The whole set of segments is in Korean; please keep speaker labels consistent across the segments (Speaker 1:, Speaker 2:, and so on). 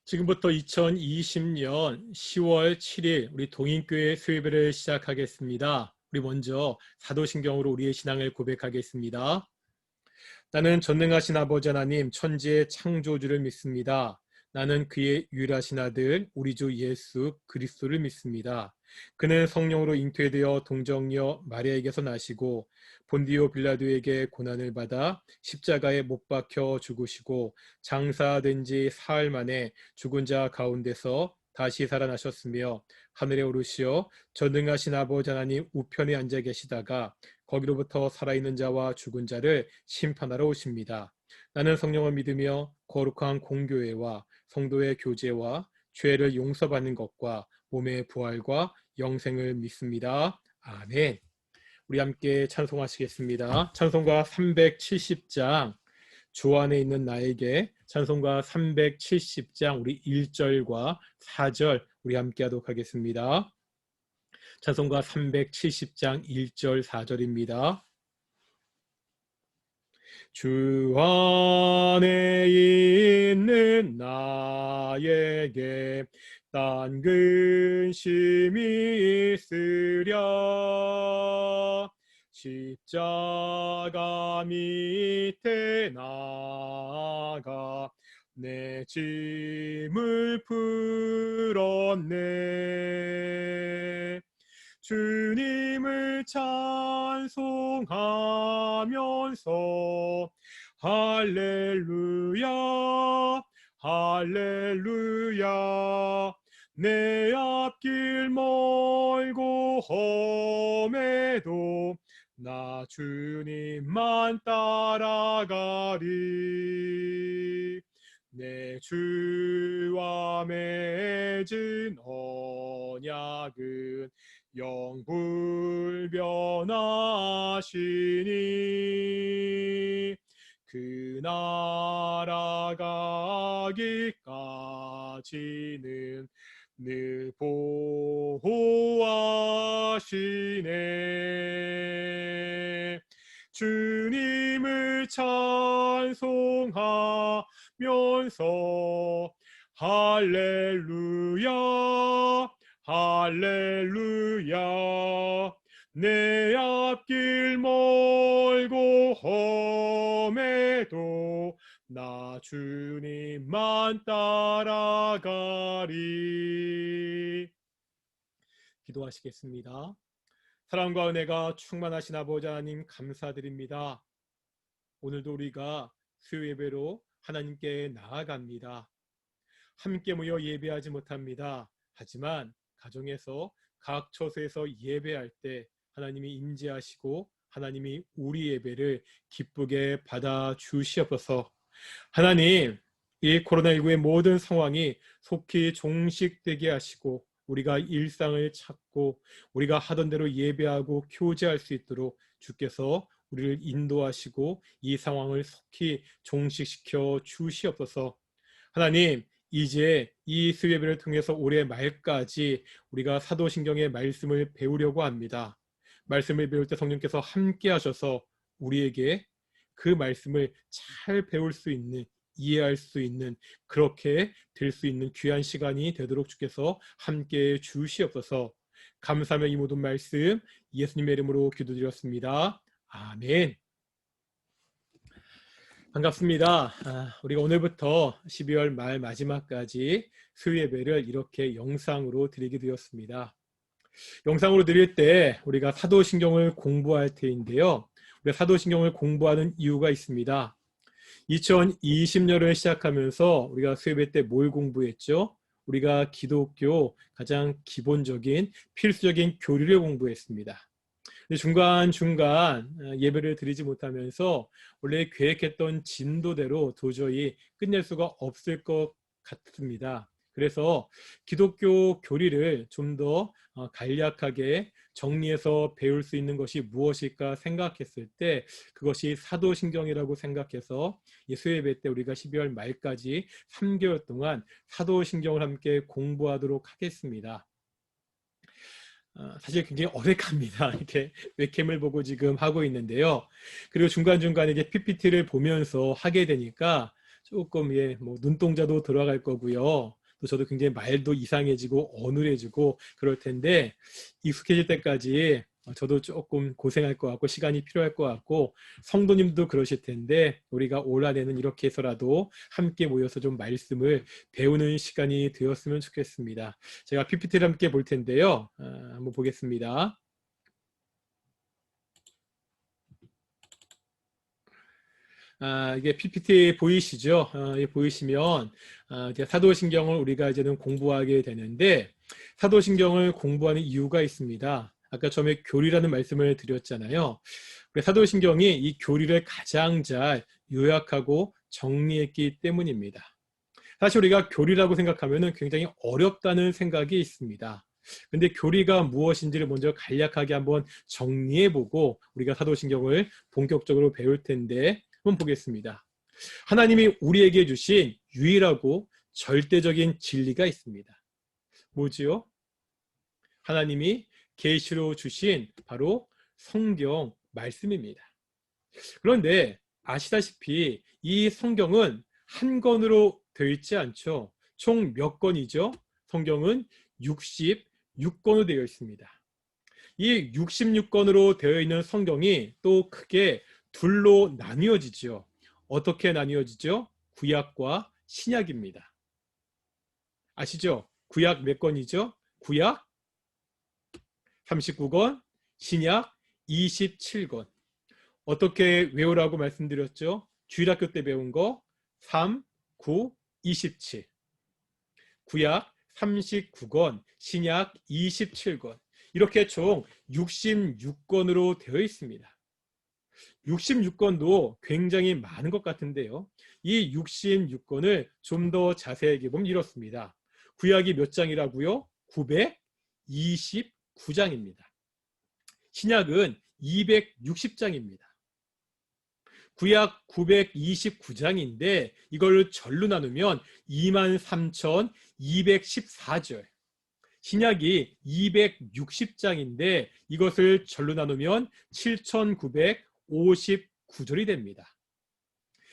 Speaker 1: 지금부터 2020년 10월 7일 우리 동인교회 수요예배를 시작하겠습니다. 우리 먼저 사도신경으로 우리의 신앙을 고백하겠습니다. 나는 전능하신 아버지 하나님 천지의 창조주를 믿습니다. 나는 그의 유일하신 아들 우리 주 예수 그리스도를 믿습니다. 그는 성령으로 잉태되어 동정녀 마리아에게서 나시고 본디오 빌라도에게 고난을 받아 십자가에 못 박혀 죽으시고 장사된 지 사흘 만에 죽은 자 가운데서 다시 살아나셨으며 하늘에 오르시어 전능하신 아버지 하나님 우편에 앉아 계시다가 거기로부터 살아있는 자와 죽은 자를 심판하러 오십니다. 나는 성령을 믿으며 거룩한 공교회와 성도의 교제와 죄를 용서받는 것과 몸의 부활과 영생을 믿습니다. 아멘. 우리 함께 찬송하시겠습니다. 찬송가 370장 주 안에 있는 나에게, 찬송가 370장 우리 1절과 4절 우리 함께 하도록 하겠습니다. 찬송가 370장 1절 4절입니다. 주 안에 있는 나에게 딴 근심이 있으랴 십자가 밑에 나가 내 짐을 풀었네. 주님을 찬송하면서 할렐루야 할렐루야 내 앞길 멀고 험해도 나 주님만 따라가리. 내 주와 맺은 언약은 영불변하시니 그 나라 가기까지는 늘 보호하시네. 주님을 찬송하면서 할렐루야 할렐루야 내 앞길 멀고 험해도 나 주님만 따라가리. 기도하시겠습니다. 사랑과 은혜가 충만하신 아버지 하나님 감사드립니다. 오늘도 우리가 수요 예배로 하나님께 나아갑니다. 함께 모여 예배하지 못합니다. 하지만 가정에서 각 처소에서 예배할 때 하나님이 임재하시고 하나님이 우리 예배를 기쁘게 받아 주시옵소서. 하나님, 이 코로나19의 모든 상황이 속히 종식되게 하시고 우리가 일상을 찾고 우리가 하던 대로 예배하고 교제할 수 있도록 주께서 우리를 인도하시고 이 상황을 속히 종식시켜 주시옵소서. 하나님, 이제 이 수요예배를 통해서 올해 말까지 우리가 사도신경의 말씀을 배우려고 합니다. 말씀을 배울 때 성령께서 함께 하셔서 우리에게 그 말씀을 잘 배울 수 있는, 이해할 수 있는, 그렇게 될 수 있는 귀한 시간이 되도록 주께서 함께 주시옵소서. 감사하며 이 모든 말씀 예수님의 이름으로 기도드렸습니다. 아멘. 반갑습니다. 우리가 오늘부터 12월 말 마지막까지 수요예배를 이렇게 영상으로 드리게 되었습니다. 영상으로 드릴 때 우리가 사도신경을 공부할 때인데요. 우리가 사도신경을 공부하는 이유가 있습니다. 2020년을 시작하면서 우리가 수요예배 때 뭘 공부했죠? 우리가 기독교 가장 기본적인 필수적인 교리를 공부했습니다. 중간중간 예배를 드리지 못하면서 원래 계획했던 진도대로 도저히 끝낼 수가 없을 것 같습니다. 그래서 기독교 교리를 좀 더 간략하게 정리해서 배울 수 있는 것이 무엇일까 생각했을 때 그것이 사도신경이라고 생각해서 이 수요예배 때 우리가 12월 말까지 3개월 동안 사도신경을 함께 공부하도록 하겠습니다. 사실 굉장히 어색합니다. 이렇게 웹캠을 보고 지금 하고 있는데요. 그리고 중간중간에 이게 PPT를 보면서 하게 되니까 조금 뭐 눈동자도 돌아갈 거고요. 또 저도 굉장히 말도 이상해지고 어눌해지고 그럴 텐데 익숙해질 때까지 저도 조금 고생할 것 같고 시간이 필요할 것 같고 성도님도 그러실 텐데 우리가 올 한해는 이렇게 해서라도 함께 모여서 좀 말씀을 배우는 시간이 되었으면 좋겠습니다. 제가 PPT를 함께 볼 텐데요. 한번 보겠습니다. 이게 PPT 보이시죠? 보이시면 이제 사도신경을 우리가 이제는 공부하게 되는데 사도신경을 공부하는 이유가 있습니다. 아까 처음에 교리라는 말씀을 드렸잖아요. 사도신경이 이 교리를 가장 잘 요약하고 정리했기 때문입니다. 사실 우리가 교리라고 생각하면 굉장히 어렵다는 생각이 있습니다. 근데 교리가 무엇인지를 먼저 간략하게 한번 정리해보고 우리가 사도신경을 본격적으로 배울 텐데 한번 보겠습니다. 하나님이 우리에게 주신 유일하고 절대적인 진리가 있습니다. 뭐지요? 하나님이 계시로 주신 바로 성경 말씀입니다. 그런데 아시다시피 이 성경은 한 권으로 되어 있지 않죠. 총 몇 권이죠? 성경은 66권으로 되어 있습니다. 이 66권으로 되어 있는 성경이 또 크게 둘로 나뉘어지죠. 어떻게 나뉘어지죠? 구약과 신약입니다. 아시죠? 구약 몇 권이죠? 구약 39권, 신약 27권. 어떻게 외우라고 말씀드렸죠? 주일학교 때 배운 거 3, 9, 27. 구약 39권, 신약 27권. 이렇게 총 66권으로 되어 있습니다. 66권도 굉장히 많은 것 같은데요. 이 66권을 좀 더 자세하게 보면 이렇습니다. 구약이 몇 장이라고요? 929장입니다. 신약은 260장입니다. 구약 929장인데 이걸 절로 나누면 23,214절. 신약이 260장인데 이것을 절로 나누면 7,959절이 됩니다.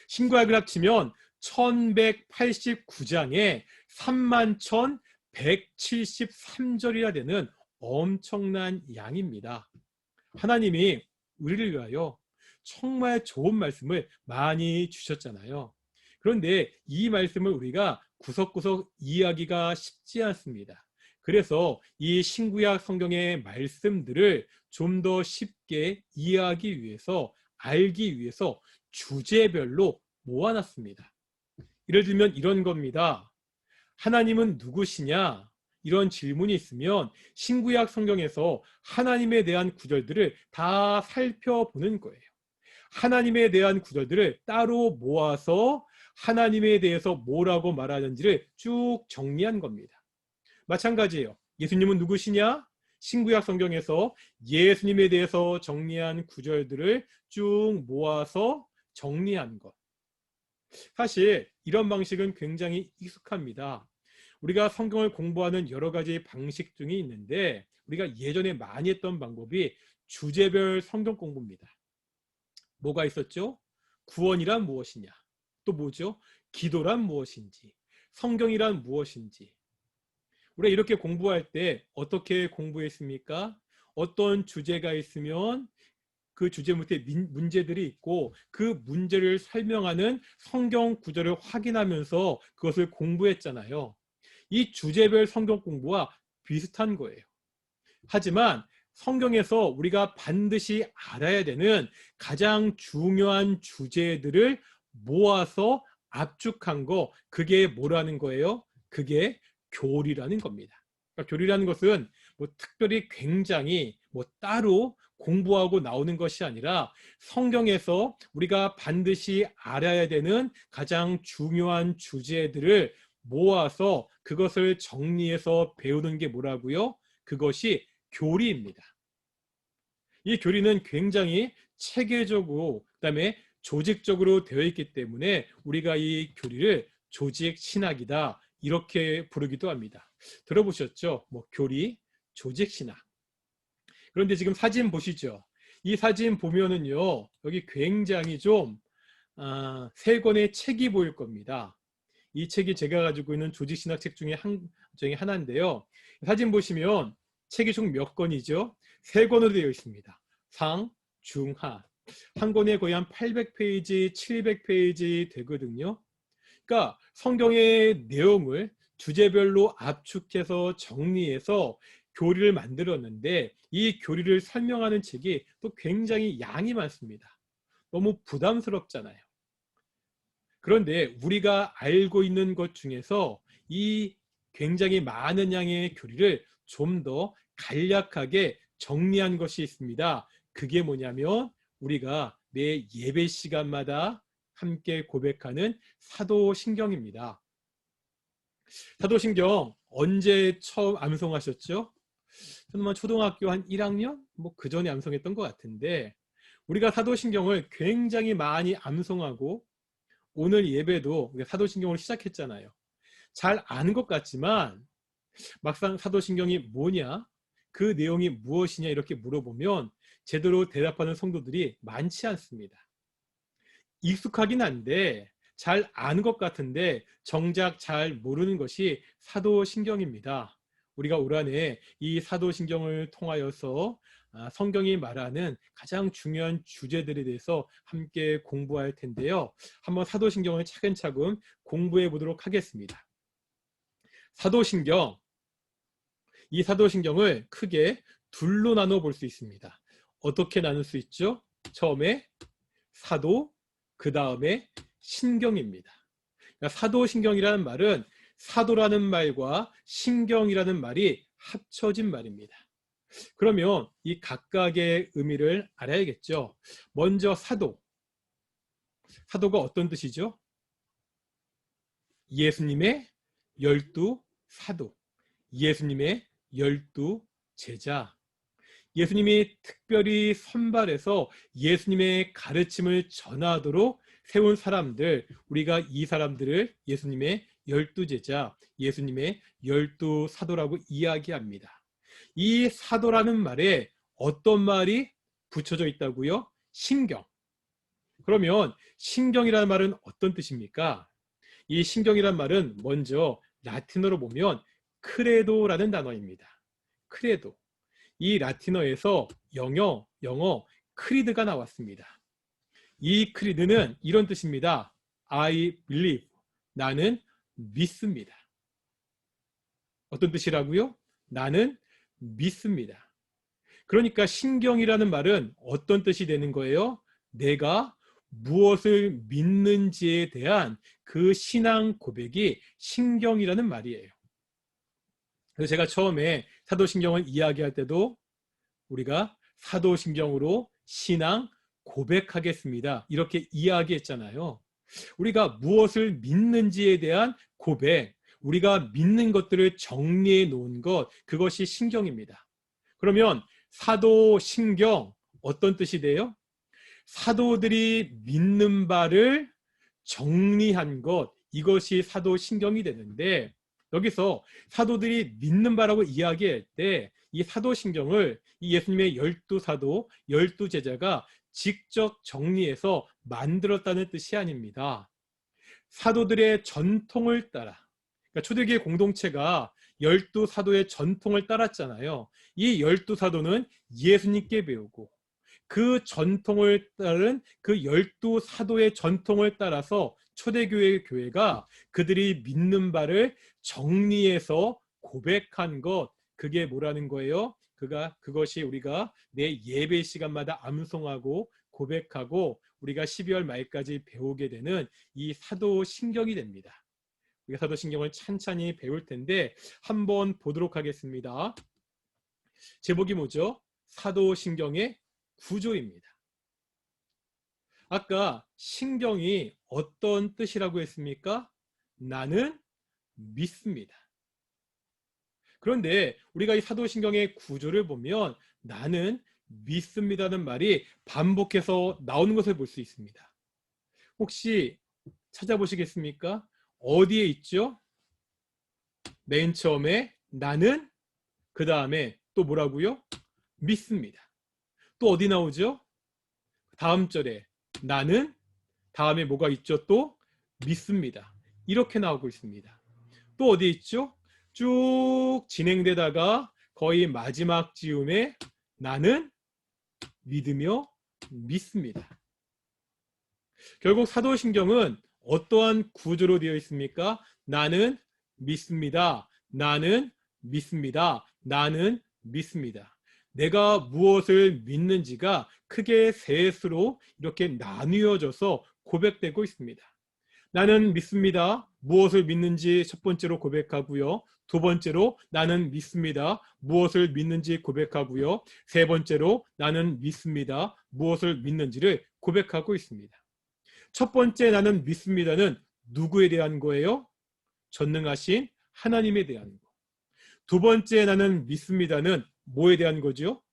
Speaker 1: 신구약을 합치면 1189장에 31,173절이나 되는 엄청난 양입니다. 하나님이 우리를 위하여 정말 좋은 말씀을 많이 주셨잖아요. 그런데 이 말씀을 우리가 구석구석 이해하기가 쉽지 않습니다. 그래서 이 신구약 성경의 말씀들을 좀 더 쉽게 이해하기 위해서 알기 위해서 주제별로 모아놨습니다. 예를 들면 이런 겁니다. 하나님은 누구시냐? 이런 질문이 있으면 신구약 성경에서 하나님에 대한 구절들을 다 살펴보는 거예요. 하나님에 대한 구절들을 따로 모아서 하나님에 대해서 뭐라고 말하는지를 쭉 정리한 겁니다. 마찬가지예요. 예수님은 누구시냐? 신구약 성경에서 예수님에 대해서 정리한 구절들을 쭉 모아서 정리한 것. 사실 이런 방식은 굉장히 익숙합니다. 우리가 성경을 공부하는 여러 가지 방식 중에 있는데 우리가 예전에 많이 했던 방법이 주제별 성경 공부입니다. 뭐가 있었죠? 구원이란 무엇이냐? 또 뭐죠? 기도란 무엇인지, 성경이란 무엇인지. 우리가 이렇게 공부할 때 어떻게 공부했습니까? 어떤 주제가 있으면 그 주제 밑에 문제들이 있고 그 문제를 설명하는 성경 구절을 확인하면서 그것을 공부했잖아요. 이 주제별 성경 공부와 비슷한 거예요. 하지만 성경에서 우리가 반드시 알아야 되는 가장 중요한 주제들을 모아서 압축한 거, 그게 뭐라는 거예요? 그게 교리라는 겁니다. 그러니까 교리라는 것은 뭐 특별히 굉장히 뭐 따로 공부하고 나오는 것이 아니라 성경에서 우리가 반드시 알아야 되는 가장 중요한 주제들을 모아서 그것을 정리해서 배우는 게 뭐라고요? 그것이 교리입니다. 이 교리는 굉장히 체계적으로 그다음에 조직적으로 되어 있기 때문에 우리가 이 교리를 조직 신학이다 이렇게 부르기도 합니다. 들어보셨죠? 뭐 교리, 조직 신학. 그런데 지금 사진 보시죠? 이 사진 보면은요, 여기 굉장히 좀 세 권의 책이 보일 겁니다. 이 책이 제가 가지고 있는 조직신학 책 중에 하나인데요. 사진 보시면 책이 총 몇 권이죠? 세 권으로 되어 있습니다. 상, 중, 하. 한 권에 거의 한 800페이지, 700페이지 되거든요. 그러니까 성경의 내용을 주제별로 압축해서 정리해서 교리를 만들었는데 이 교리를 설명하는 책이 또 굉장히 양이 많습니다. 너무 부담스럽잖아요. 그런데 우리가 알고 있는 것 중에서 이 굉장히 많은 양의 교리를 좀 더 간략하게 정리한 것이 있습니다. 그게 뭐냐면 우리가 매 예배 시간마다 함께 고백하는 사도신경입니다. 사도신경 언제 처음 암송하셨죠? 저는 초등학교 한 1학년? 그 전에 암송했던 것 같은데 우리가 사도신경을 굉장히 많이 암송하고 오늘 예배도 사도신경으로 시작했잖아요. 잘 아는 것 같지만 막상 사도신경이 뭐냐, 그 내용이 무엇이냐 이렇게 물어보면 제대로 대답하는 성도들이 많지 않습니다. 익숙하긴 한데 잘 아는 것 같은데 정작 잘 모르는 것이 사도신경입니다. 우리가 올 한해 이 사도신경을 통하여서 성경이 말하는 가장 중요한 주제들에 대해서 함께 공부할 텐데요. 한번 사도신경을 차근차근 공부해 보도록 하겠습니다. 사도신경, 이 사도신경을 크게 둘로 나눠 볼 수 있습니다. 어떻게 나눌 수 있죠? 처음에 사도, 그 다음에 신경입니다. 그러니까 사도신경이라는 말은 사도라는 말과 신경이라는 말이 합쳐진 말입니다. 그러면 이 각각의 의미를 알아야겠죠. 먼저 사도. 사도가 어떤 뜻이죠? 예수님의 12사도. 예수님의 12제자. 예수님이 특별히 선발해서 예수님의 가르침을 전하도록 세운 사람들, 우리가 이 사람들을 예수님의 12제자, 예수님의 12사도라고 이야기합니다. 이 사도라는 말에 어떤 말이 붙여져 있다고요? 신경. 그러면 신경이라는 말은 어떤 뜻입니까? 이 신경이라는 말은 먼저 라틴어로 보면 크레도라는 단어입니다. 크레도. 이 라틴어에서 영어 크리드가 나왔습니다. 이 크리드는 이런 뜻입니다. I believe. 나는 믿습니다. 어떤 뜻이라고요? 나는 믿습니다. 그러니까 신경이라는 말은 어떤 뜻이 되는 거예요? 내가 무엇을 믿는지에 대한 그 신앙 고백이 신경이라는 말이에요. 그래서 제가 처음에 사도신경을 이야기할 때도 우리가 사도신경으로 신앙 고백하겠습니다. 이렇게 이야기했잖아요. 우리가 무엇을 믿는지에 대한 고백, 우리가 믿는 것들을 정리해 놓은 것, 그것이 신경입니다. 그러면 사도신경 어떤 뜻이 돼요? 사도들이 믿는 바를 정리한 것, 이것이 사도신경이 되는데 여기서 사도들이 믿는 바라고 이야기할 때 이 사도신경을 이 예수님의 12사도, 12제자가 직접 정리해서 만들었다는 뜻이 아닙니다. 사도들의 전통을 따라, 그러니까 초대교회 공동체가 12사도의 전통을 따랐잖아요. 이 12사도는 예수님께 배우고 그 전통을 따른 그 12사도의 전통을 따라서 초대교회 교회가 그들이 믿는 바를 정리해서 고백한 것, 그게 뭐라는 거예요? 그것이 우리가 내 예배 시간마다 암송하고 고백하고 우리가 12월 말까지 배우게 되는 이 사도신경이 됩니다. 우리가 사도신경을 찬찬히 배울 텐데 한번 보도록 하겠습니다. 제목이 뭐죠? 사도신경의 구조입니다. 아까 신경이 어떤 뜻이라고 했습니까? 나는 믿습니다. 그런데 우리가 이 사도신경의 구조를 보면 나는 믿습니다는 말이 반복해서 나오는 것을 볼 수 있습니다. 혹시 찾아보시겠습니까? 어디에 있죠? 맨 처음에 나는, 그 다음에 또 뭐라고요? 믿습니다. 또 어디 나오죠? 다음 절에 나는 다음에 뭐가 있죠? 또 믿습니다. 이렇게 나오고 있습니다. 또 어디 있죠? 쭉 진행되다가 거의 마지막 지음에 나는 믿으며 믿습니다. 결국 사도신경은 어떠한 구조로 되어 있습니까? 나는 믿습니다. 나는 믿습니다. 나는 믿습니다. 내가 무엇을 믿는지가 크게 셋으로 이렇게 나뉘어져서 고백되고 있습니다. 나는 믿습니다. 무엇을 믿는지 첫 번째로 고백하고요. 두 번째로 나는 믿습니다. 무엇을 믿는지 고백하고요. 세 번째로 나는 믿습니다. 무엇을 믿는지를 고백하고 있습니다. 첫 번째 나는 믿습니다는 누구에 대한 거예요? 전능하신 하나님에 대한 거. 두 번째 나는 믿습니다는 뭐에 대한 거죠?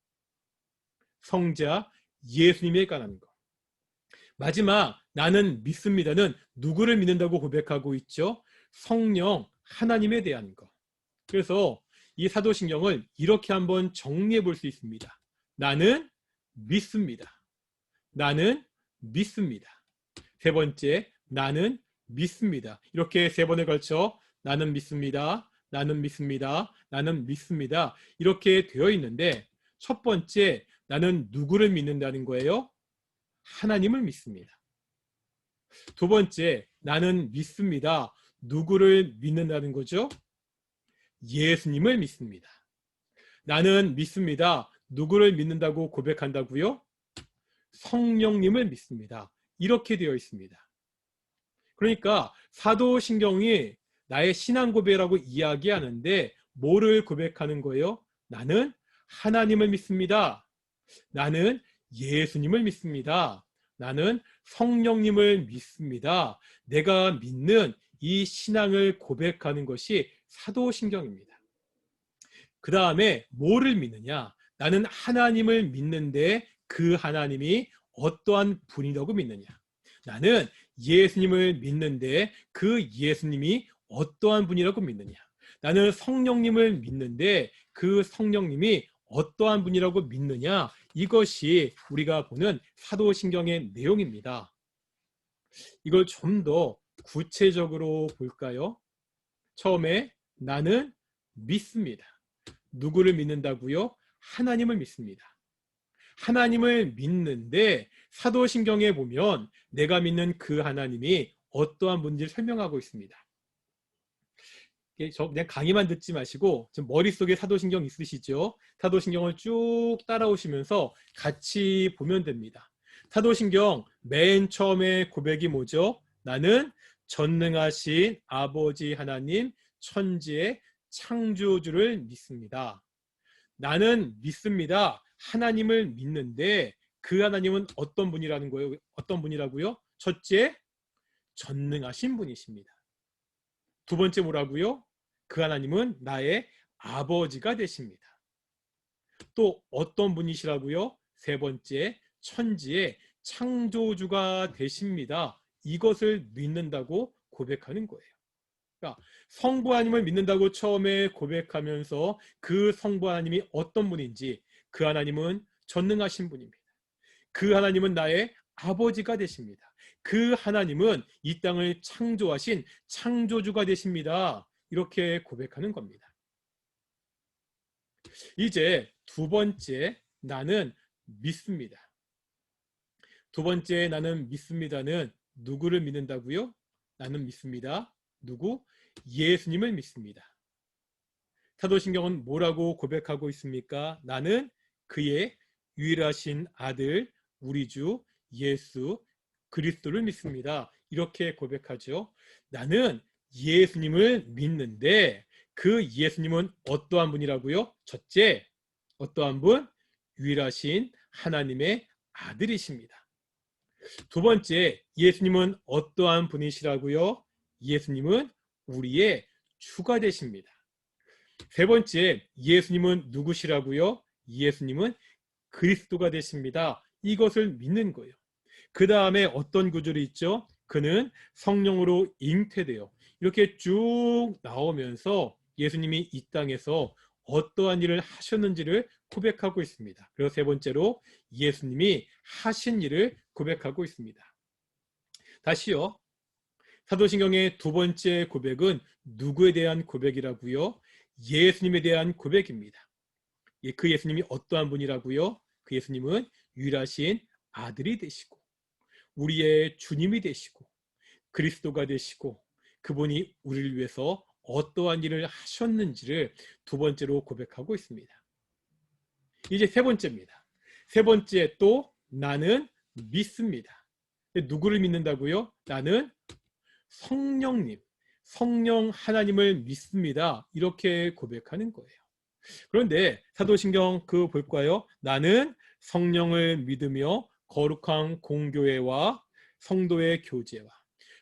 Speaker 1: 성자 예수님에 관한 거. 마지막 나는 믿습니다는 누구를 믿는다고 고백하고 있죠? 성령 하나님에 대한 거. 그래서 이 사도신경을 이렇게 한번 정리해 볼 수 있습니다. 나는 믿습니다. 나는 믿습니다. 세 번째, 나는 믿습니다. 이렇게 세 번에 걸쳐 나는 믿습니다. 나는 믿습니다. 나는 믿습니다. 이렇게 되어 있는데 첫 번째, 나는 누구를 믿는다는 거예요? 하나님을 믿습니다. 두 번째, 나는 믿습니다. 누구를 믿는다는 거죠? 예수님을 믿습니다. 나는 믿습니다. 누구를 믿는다고 고백한다고요? 성령님을 믿습니다. 이렇게 되어 있습니다. 그러니까 사도신경이 나의 신앙 고백이라고 이야기하는데 뭐를 고백하는 거예요? 나는 하나님을 믿습니다. 나는 예수님을 믿습니다. 나는 성령님을 믿습니다. 내가 믿는 이 신앙을 고백하는 것이 사도신경입니다. 그 다음에 뭐를 믿느냐? 나는 하나님을 믿는데 그 하나님이 어떠한 분이라고 믿느냐? 나는 예수님을 믿는데 그 예수님이 어떠한 분이라고 믿느냐? 나는 성령님을 믿는데 그 성령님이 어떠한 분이라고 믿느냐? 이것이 우리가 보는 사도신경의 내용입니다. 이걸 좀 더 구체적으로 볼까요? 처음에 나는 믿습니다. 누구를 믿는다고요? 하나님을 믿습니다. 하나님을 믿는데 사도신경에 보면 내가 믿는 그 하나님이 어떠한 분인지를 설명하고 있습니다. 그냥 강의만 듣지 마시고 지금 머릿속에 사도신경 있으시죠? 사도신경을 쭉 따라오시면서 같이 보면 됩니다. 사도신경 맨 처음에 고백이 뭐죠? 나는 전능하신 아버지 하나님 천지의 창조주를 믿습니다. 나는 믿습니다. 하나님을 믿는데 그 하나님은 어떤 분이라는 거예요? 어떤 분이라고요? 첫째, 전능하신 분이십니다. 두 번째 뭐라고요? 그 하나님은 나의 아버지가 되십니다. 또 어떤 분이시라고요? 세 번째, 천지의 창조주가 되십니다. 이것을 믿는다고 고백하는 거예요. 그러니까 성부 하나님을 믿는다고 처음에 고백하면서 그 성부 하나님이 어떤 분인지, 그 하나님은 전능하신 분입니다. 그 하나님은 나의 아버지가 되십니다. 그 하나님은 이 땅을 창조하신 창조주가 되십니다. 이렇게 고백하는 겁니다. 이제 두 번째, 나는 믿습니다. 두 번째, 나는 믿습니다는 누구를 믿는다고요? 나는 믿습니다. 누구? 예수님을 믿습니다. 사도신경은 뭐라고 고백하고 있습니까? 나는 그의 유일하신 아들 우리 주 예수 그리스도를 믿습니다. 이렇게 고백하죠. 나는 예수님을 믿는데 그 예수님은 어떠한 분이라고요? 첫째, 어떠한 분? 유일하신 하나님의 아들이십니다. 두 번째, 예수님은 어떠한 분이시라고요? 예수님은 우리의 주가 되십니다. 세 번째, 예수님은 누구시라고요? 예수님은 그리스도가 되십니다. 이것을 믿는 거예요. 그 다음에 어떤 구절이 있죠? 그는 성령으로 잉태되어 이렇게 쭉 나오면서 예수님이 이 땅에서 어떠한 일을 하셨는지를 고백하고 있습니다. 그리고 세 번째로 예수님이 하신 일을 고백하고 있습니다. 다시요. 사도신경의 두 번째 고백은 누구에 대한 고백이라고요? 예수님에 대한 고백입니다. 그 예수님이 어떠한 분이라고요? 그 예수님은 유일하신 아들이 되시고 우리의 주님이 되시고 그리스도가 되시고 그분이 우리를 위해서 어떠한 일을 하셨는지를 두 번째로 고백하고 있습니다. 이제 세 번째입니다. 세 번째 또 나는 믿습니다. 누구를 믿는다고요? 나는 성령님, 성령 하나님을 믿습니다. 이렇게 고백하는 거예요. 그런데 사도신경 볼까요? 나는 성령을 믿으며 거룩한 공교회와 성도의 교제와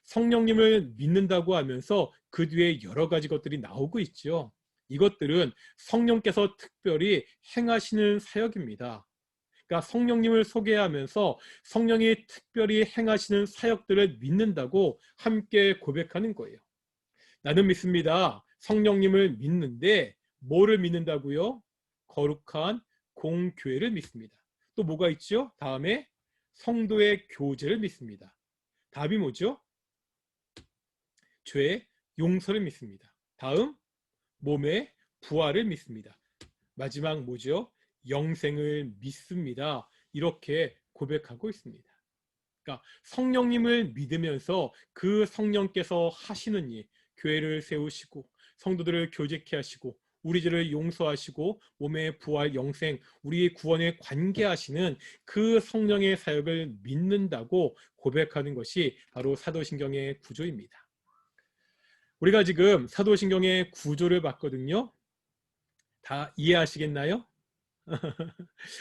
Speaker 1: 성령님을 믿는다고 하면서 그 뒤에 여러 가지 것들이 나오고 있죠. 이것들은 성령께서 특별히 행하시는 사역입니다. 그러니까 성령님을 소개하면서 성령이 특별히 행하시는 사역들을 믿는다고 함께 고백하는 거예요. 나는 믿습니다. 성령님을 믿는데 뭐를 믿는다고요? 거룩한 공교회를 믿습니다. 또 뭐가 있죠? 다음에 성도의 교제를 믿습니다. 답이 뭐죠? 죄의 용서를 믿습니다. 다음 몸의 부활을 믿습니다. 마지막 뭐죠? 영생을 믿습니다. 이렇게 고백하고 있습니다. 그러니까 성령님을 믿으면서 그 성령께서 하시는 일, 교회를 세우시고 성도들을 교제케 하시고 우리 죄를 용서하시고 몸의 부활, 영생, 우리의 구원에 관계하시는 그 성령의 사역을 믿는다고 고백하는 것이 바로 사도신경의 구조입니다. 우리가 지금 사도신경의 구조를 봤거든요. 다 이해하시겠나요?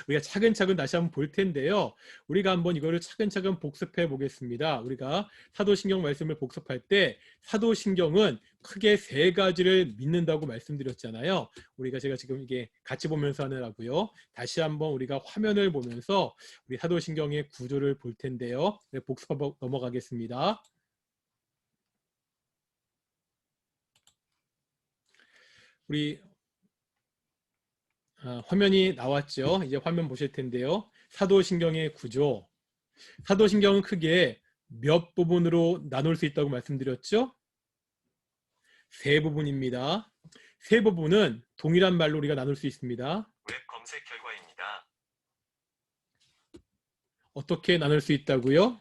Speaker 1: 우리가 차근차근 다시 한번 볼 텐데요. 우리가 한번 이거를 차근차근 복습해 보겠습니다. 우리가 사도신경 말씀을 복습할 때 사도신경은 크게 세 가지를 믿는다고 말씀드렸잖아요. 제가 지금 이게 같이 보면서 하느라고요. 다시 한번 우리가 화면을 보면서 우리 사도신경의 구조를 볼 텐데요. 복습하고 넘어가겠습니다. 우리 화면이 나왔죠. 이제 화면 보실 텐데요. 사도신경의 구조. 사도신경은 크게 몇 부분으로 나눌 수 있다고 말씀드렸죠? 세 부분입니다. 세 부분은 동일한 말로 우리가 나눌 수 있습니다.
Speaker 2: 웹 검색 결과입니다.
Speaker 1: 어떻게 나눌 수 있다고요?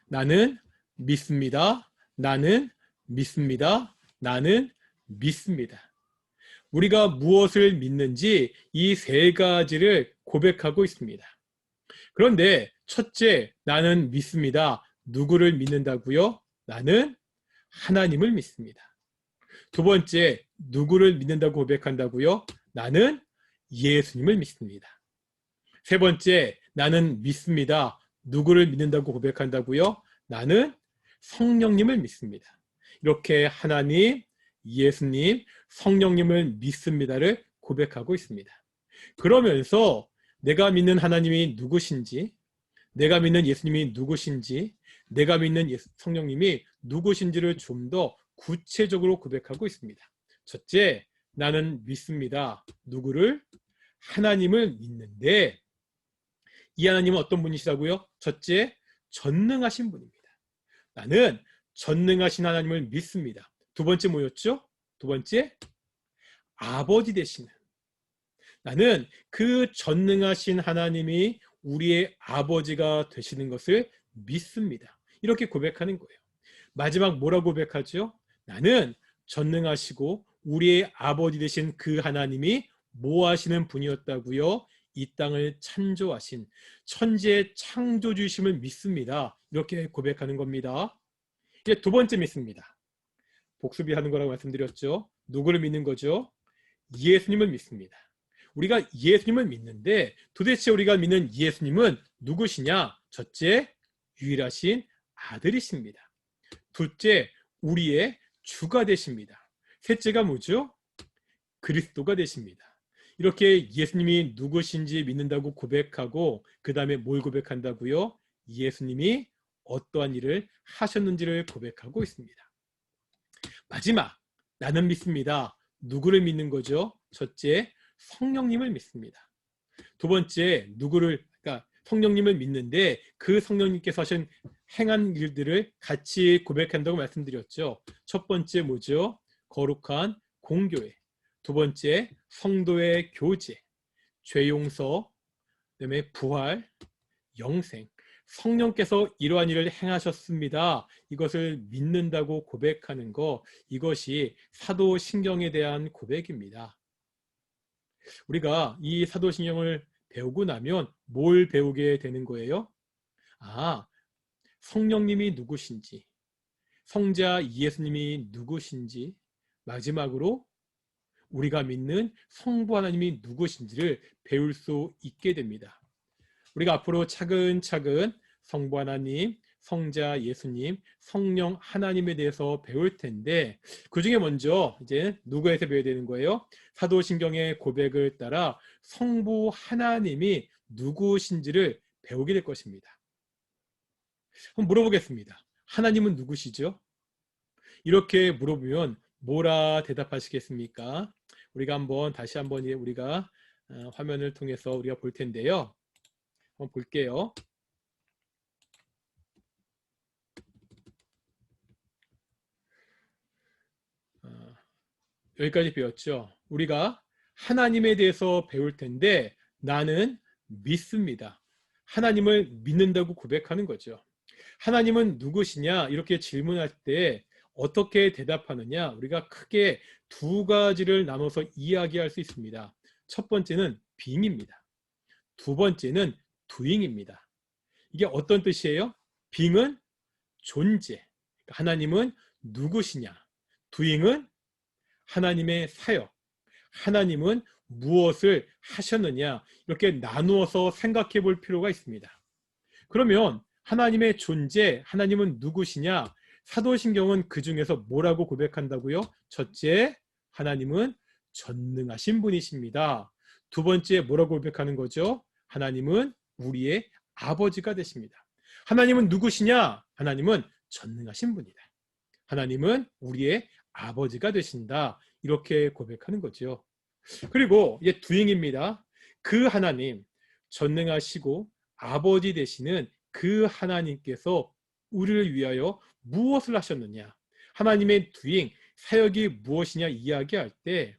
Speaker 1: 나는 믿습니다. 나는 믿습니다. 나는 믿습니다. 우리가 무엇을 믿는지 이 세 가지를 고백하고 있습니다. 그런데 첫째, 나는 믿습니다. 누구를 믿는다고요? 나는 하나님을 믿습니다. 두 번째, 누구를 믿는다고 고백한다고요? 나는 예수님을 믿습니다. 세 번째, 나는 믿습니다. 누구를 믿는다고 고백한다고요? 나는 성령님을 믿습니다. 이렇게 하나님, 예수님, 성령님을 믿습니다를 고백하고 있습니다. 그러면서 내가 믿는 하나님이 누구신지, 내가 믿는 예수님이 누구신지, 내가 믿는 성령님이 누구신지를 좀 더 구체적으로 고백하고 있습니다. 첫째, 나는 믿습니다. 누구를? 하나님을 믿는데 이 하나님은 어떤 분이시라고요? 첫째, 전능하신 분입니다. 나는 전능하신 하나님을 믿습니다. 두 번째 뭐였죠? 두 번째, 아버지 되시는, 나는 그 전능하신 하나님이 우리의 아버지가 되시는 것을 믿습니다. 이렇게 고백하는 거예요. 마지막 뭐라고 고백하죠? 나는 전능하시고 우리의 아버지 되신 그 하나님이 뭐 하시는 분이었다고요? 이 땅을 창조하신 천지의 창조주심을 믿습니다. 이렇게 고백하는 겁니다. 이제 두 번째 믿습니다. 복습이 하는 거라고 말씀드렸죠. 누구를 믿는 거죠? 예수님을 믿습니다. 우리가 예수님을 믿는데 도대체 우리가 믿는 예수님은 누구시냐? 첫째, 유일하신 아들이십니다. 둘째, 우리의 주가 되십니다. 셋째가 뭐죠? 그리스도가 되십니다. 이렇게 예수님이 누구신지 믿는다고 고백하고 그 다음에 뭘 고백한다고요? 예수님이 어떠한 일을 하셨는지를 고백하고 있습니다. 마지막, 나는 믿습니다. 누구를 믿는 거죠? 첫째, 성령님을 믿습니다. 두 번째, 그러니까 성령님을 믿는데 그 성령님께서 하신 행한 일들을 같이 고백한다고 말씀드렸죠. 첫 번째 뭐죠? 거룩한 공교회. 두 번째 성도의 교제, 죄 용서, 그다음에 부활, 영생. 성령께서 이러한 일을 행하셨습니다. 이것을 믿는다고 고백하는 것, 이것이 사도신경에 대한 고백입니다. 우리가 이 사도신경을 배우고 나면 뭘 배우게 되는 거예요? 성령님이 누구신지, 성자 예수님이 누구신지, 마지막으로 우리가 믿는 성부 하나님이 누구신지를 배울 수 있게 됩니다. 우리가 앞으로 차근차근 성부 하나님, 성자 예수님, 성령 하나님에 대해서 배울 텐데 그 중에 먼저 이제 누구에서 배워야 되는 거예요? 사도신경의 고백을 따라 성부 하나님이 누구신지를 배우게 될 것입니다. 한번 물어보겠습니다. 하나님은 누구시죠? 이렇게 물어보면 뭐라 대답하시겠습니까? 우리가 다시 한번 우리가 화면을 통해서 우리가 볼 텐데요. 한번 볼게요. 여기까지 배웠죠. 우리가 하나님에 대해서 배울 텐데 나는 믿습니다. 하나님을 믿는다고 고백하는 거죠. 하나님은 누구시냐? 이렇게 질문할 때 어떻게 대답하느냐? 우리가 크게 두 가지를 나눠서 이야기할 수 있습니다. 첫 번째는 빙입니다. 두 번째는 doing입니다. 이게 어떤 뜻이에요? 빙은 존재, 하나님은 누구시냐? doing은 하나님의 사역, 하나님은 무엇을 하셨느냐? 이렇게 나누어서 생각해 볼 필요가 있습니다. 그러면 하나님의 존재, 하나님은 누구시냐? 사도신경은 그 중에서 뭐라고 고백한다고요? 첫째, 하나님은 전능하신 분이십니다. 두 번째, 뭐라고 고백하는 거죠? 하나님은 우리의 아버지가 되십니다. 하나님은 누구시냐? 하나님은 전능하신 분이다. 하나님은 우리의 아버지가 되신다. 이렇게 고백하는 거죠. 그리고 이제 doing입니다. 그 하나님, 전능하시고 아버지 되시는 그 하나님께서 우리를 위하여 무엇을 하셨느냐? 하나님의 doing, 사역이 무엇이냐 이야기할 때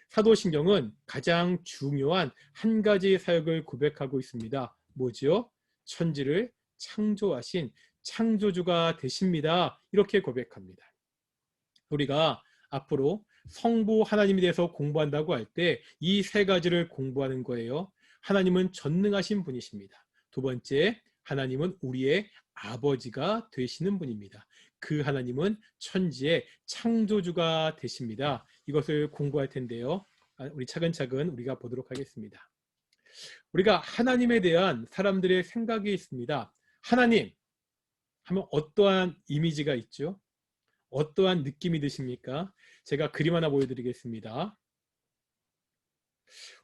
Speaker 1: 사도신경은 가장 중요한 한 가지 사역을 고백하고 있습니다. 뭐죠? 천지를 창조하신 창조주가 되십니다. 이렇게 고백합니다. 우리가 앞으로 성부 하나님에 대해서 공부한다고 할 때 이 세 가지를 공부하는 거예요. 하나님은 전능하신 분이십니다. 두 번째, 하나님은 우리의 아버지가 되시는 분입니다. 그 하나님은 천지의 창조주가 되십니다. 이것을 공부할 텐데요. 우리 차근차근 우리가 보도록 하겠습니다. 우리가 하나님에 대한 사람들의 생각이 있습니다. 하나님 하면 어떠한 이미지가 있죠? 어떠한 느낌이 드십니까? 제가 그림 하나 보여드리겠습니다.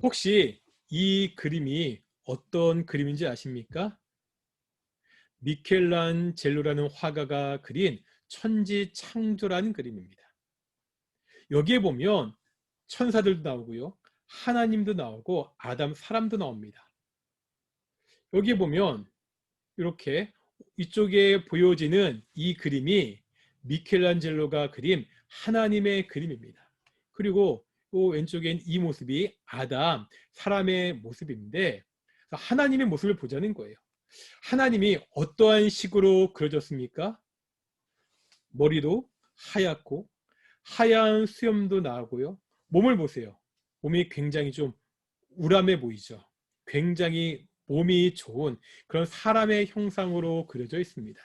Speaker 1: 혹시 이 그림이 어떤 그림인지 아십니까? 미켈란젤로라는 화가가 그린 천지창조라는 그림입니다. 여기에 보면 천사들도 나오고요. 하나님도 나오고 아담 사람도 나옵니다. 여기에 보면 이렇게 이쪽에 보여지는 이 그림이 미켈란젤로가 그린 하나님의 그림입니다. 그리고 왼쪽엔 이 모습이 아담, 사람의 모습인데 하나님의 모습을 보자는 거예요. 하나님이 어떠한 식으로 그려졌습니까? 머리도 하얗고 하얀 수염도 나고요. 몸을 보세요. 몸이 굉장히 좀 우람해 보이죠. 굉장히 몸이 좋은 그런 사람의 형상으로 그려져 있습니다.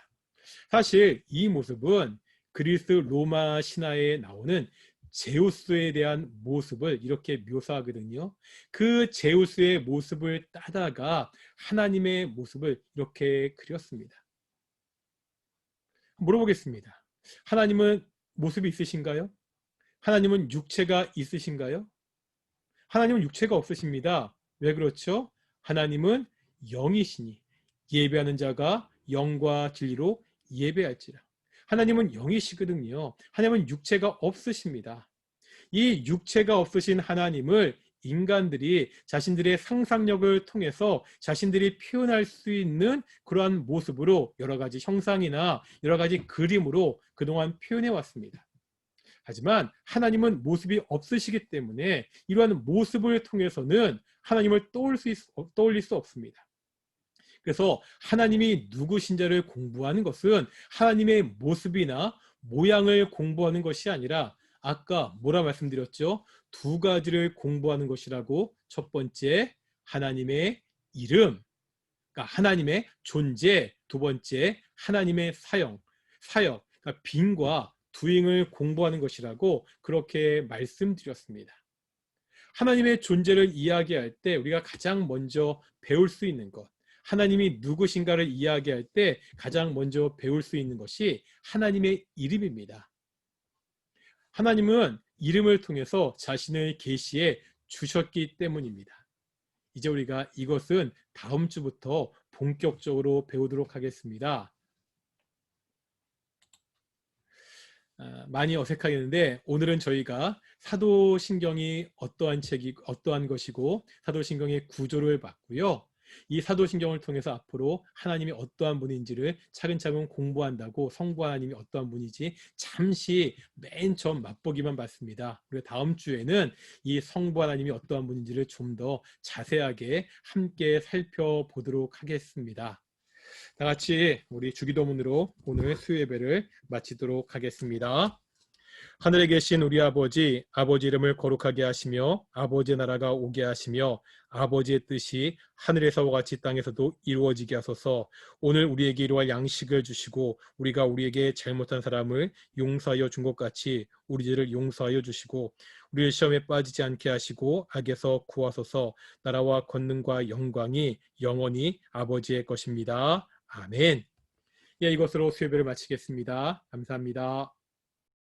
Speaker 1: 사실 이 모습은 그리스 로마 신화에 나오는 제우스에 대한 모습을 이렇게 묘사하거든요. 그 제우스의 모습을 따다가 하나님의 모습을 이렇게 그렸습니다. 물어보겠습니다. 하나님은 모습이 있으신가요? 하나님은 육체가 있으신가요? 하나님은 육체가 없으십니다. 왜 그렇죠? 하나님은 영이시니 예배하는 자가 영과 진리로 예배할지라. 하나님은 영이시거든요. 하나님은 육체가 없으십니다. 이 육체가 없으신 하나님을 인간들이 자신들의 상상력을 통해서 자신들이 표현할 수 있는 그러한 모습으로 여러 가지 형상이나 여러 가지 그림으로 그동안 표현해 왔습니다. 하지만 하나님은 모습이 없으시기 때문에 이러한 모습을 통해서는 하나님을 떠올릴 수 없습니다. 그래서 하나님이 누구신지를 공부하는 것은 하나님의 모습이나 모양을 공부하는 것이 아니라 아까 뭐라 말씀드렸죠? 두 가지를 공부하는 것이라고. 첫 번째, 하나님의 이름, 그러니까 하나님의 존재. 두 번째, 하나님의 사역, 그러니까 빙과 두잉을 공부하는 것이라고 그렇게 말씀드렸습니다. 하나님의 존재를 이야기할 때 우리가 가장 먼저 배울 수 있는 것, 하나님이 누구신가를 이야기할 때 가장 먼저 배울 수 있는 것이 하나님의 이름입니다. 하나님은 이름을 통해서 자신을 계시해 주셨기 때문입니다. 이제 우리가 이것은 다음 주부터 본격적으로 배우도록 하겠습니다. 많이 어색하겠는데 오늘은 저희가 사도신경이 어떠한 것이고 사도신경의 구조를 봤고요. 이 사도신경을 통해서 앞으로 하나님이 어떠한 분인지를 차근차근 공부한다고 성부 하나님이 어떠한 분인지 잠시 맨 처음 맛보기만 봤습니다. 우리가 다음 주에는 이 성부 하나님이 어떠한 분인지를 좀 더 자세하게 함께 살펴보도록 하겠습니다. 다 같이 우리 주기도문으로 오늘 수요예배를 마치도록 하겠습니다. 하늘에 계신 우리 아버지, 아버지 이름을 거룩하게 하시며 아버지의 나라가 오게 하시며 아버지의 뜻이 하늘에서와 같이 땅에서도 이루어지게 하소서. 오늘 우리에게 이루어갈 양식을 주시고 우리가 우리에게 잘못한 사람을 용서하여 준 것 같이 우리들을 용서하여 주시고 우리를 시험에 빠지지 않게 하시고 악에서 구하소서. 나라와 권능과 영광이 영원히 아버지의 것입니다. 아멘. 예, 이것으로 수요예배를 마치겠습니다. 감사합니다.